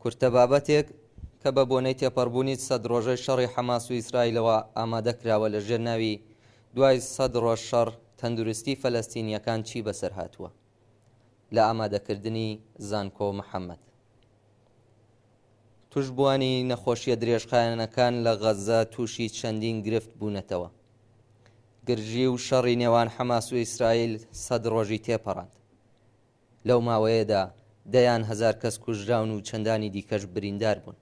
کورتە بابەتێک کە بە بۆنەی تێپەڕبوونی 100 ڕۆژەی شەڕی حەماس و ئیسرائیلەوە ئامادەکراوە لە ژێر ناوی دوای 100 ڕۆژ شەڕ تەندروستی فەلەستینیەکان چی بەسەر هاتووە لە ئامادەکردنی زانکۆ محەممەد. توشبوانی نەخۆشیە درێژخایەنەکان لە غەزە تووشی چەندین گرفت بوونەتەوە. گرژی و شەڕی نێوان حەماس و ئیسرائیل 100 ڕۆژی تێپەڕاند. لەو ماوەیەدا دەیان هەزار کەس کوژراون و چەندانی دیکەش بریندار بوون.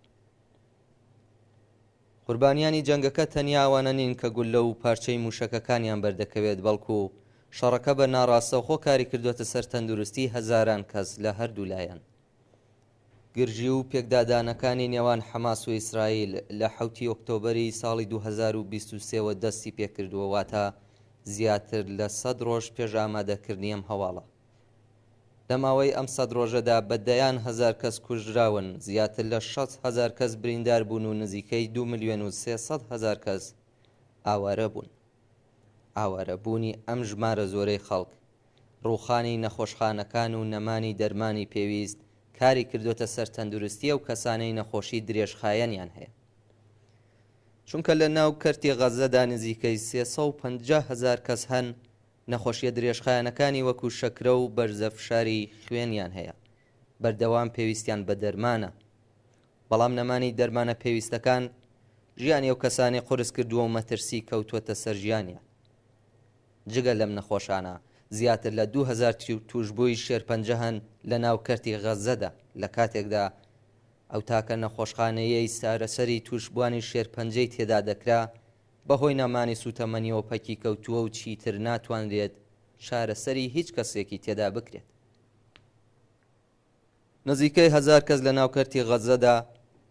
قوربانیانی جەنگەکە تەنیا ئەوانە نین کە گولە و پارچەی موشەکەکانیان بەردەکەوێت، بەڵکو شەڕەکە بە ناڕاستەوخۆ کاری کردوتە سەر تەندروستی هەزاران کەس لە هەردوو لایەن. گرژی و پێکدادانەکانی نێوان حەماس و ئیسرائیل لە 7 ئۆکتۆبەری ساڵی 2023ەوە دەستی پێکردووە، واتە زیاتر لە 100 ڕۆژ پێش ئامادەکردنی ئەم هەواڵە. لە ماوەی ئەم 100 ڕۆژەدا بەدەیان هەزار کەس کوژراون، زیاتر لە 600,000 کەس بریندار بوون و نزیکەی 2,300,000 کەس ئاوارە بوون. ئاوارەبوونی ئەم ژمارە زۆرەی خەڵک ڕووخانی نەخۆشخانەکان و نەمانی دەرمانی پێویست کاری کردوتە سەر تەندروستی و کەسانەی نەخۆشی درێژخایەنیان هەیە، چونکە لە ناو کەرتی غەزەدا نزیکەی 350,000 کەس هەن نەخۆشیە درێژخایەنەکانی وەکو شەکرە و بەرزەفشاری خوێنیان هەیە، بەردەوام پێویستیان بە دەرمانە، بەڵام نەمانی دەرمانە پێویستەکان ژیانی ئەو کەسانی قورس کردووە و مەترسی کەوتووەتە سەر ژیانیان. جگە لەم نەخۆشانە زیاتر لە 2000 توشبووی شێرپەنجە هەن لە ناو کەرتی غەزەدا، لە کاتێکدا ئەو تاکە نەخۆشخانەیەی سارەسەری توشبوانی شێرپەنجەی تێدا دەکرا بەهۆی نەمانی سوتەمەنیەوە پەکی کەوتووە و چیتر ناتوانرێت چارەسەری هیچ کەسێکی تێدا بکرێت. نزیکەی 1000 کەس لە ناو کەرتی غەزەدا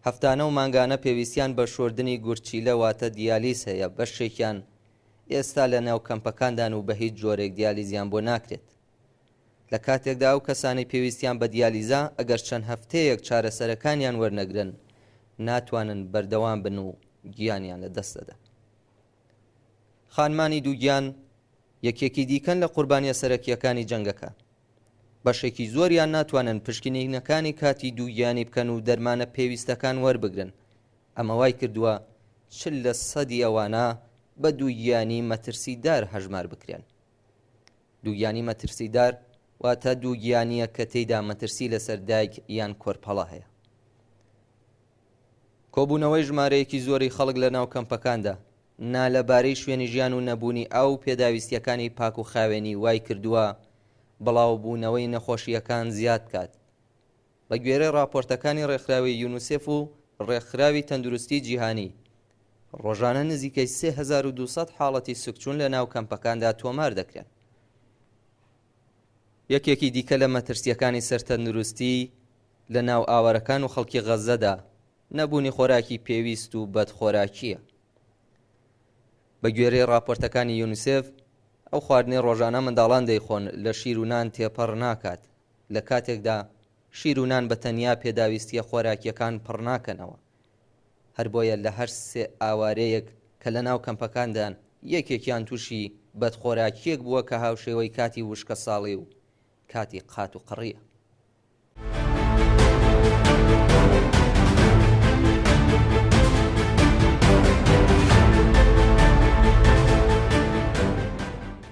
هەفتانە و مانگانە پێویستیان بە شۆردنی گورچیلە واتە دیالیز هەیە، بەشێکیان ئێستا لە ناو کەمپەکاندان و بە هیچ جۆرێک دیالیزیان بۆ ناکرێت. لە کاتێکدا ئەو کەسانی پێویستیان بە دیالیزە ئەگەر چەند هەفتەیەک چارەسەرەکانیان وەرنەگرن ناتوانن بەردەوام بن و گیانیان لە دەست دەدەن. خانمانی دووگیان یەکێکی دیکەن لە قوربانیە سەرەکیەکانی جەنگەکە. بەشێکی زۆریان ناتوانن پشکنینەکانی کاتی دووگیانی بکەن و دەرمانە پێویستەکان وەربگرن. ئەمە وای کردووە 40% ئەوانە بە دووگیانی مەترسیدار هەژمار بکرێن. دووگیانی مەترسیدار واتە دووگیانیە کە تێیدا مەترسی لەسەر دایک یان کۆرپەڵە هەیە. کۆبوونەوەی ژمارەیەکی زۆری خەڵک لە ناو کەمپەکاندا نالەبارەی شوێنی ژیان و نەبوونی ئاو پێداویستیەکانی پاک و خاوێنی وای کردووە بڵاوبوونەوەی نەخۆشیەکان زیاد کات. بە گوێرەی راپۆرتەکانی ڕێکخراوی یونیسێف و ڕێکخراوی تەندروستی جیهانی ڕۆژانە نزیکەی 3200 حاڵەتی سکچوون لە ناو کەمپەکاندا تۆمار دەکرێن. یەکێکی دیکە لە مەترسیەکانی سەرتەندروستی لە ناو ئاوارەکان و خەڵکی غەزەدا نەبوونی خۆراکی پێویست و بەدخۆراکیە. بە گوێرەی راپۆرتەکانی یونیسێف ئەو خواردنی ڕۆژانە منداڵان دەیخۆن لە شیر و نان تێپەڕ ناکات، لە کاتێکدا شیر و نان بە تەنیا پێداویستیە خۆراکیەکان پڕ ناکەنەوە. هەر بۆیە لە هەر سێ ئاوارەیەک کە لە ناو کەمپەکاندان یەکێکیان تووشی بەدخۆراکیەک بووە کە هاوشێوەی کاتی وشکە ساڵی و کاتی قات و قڕیە.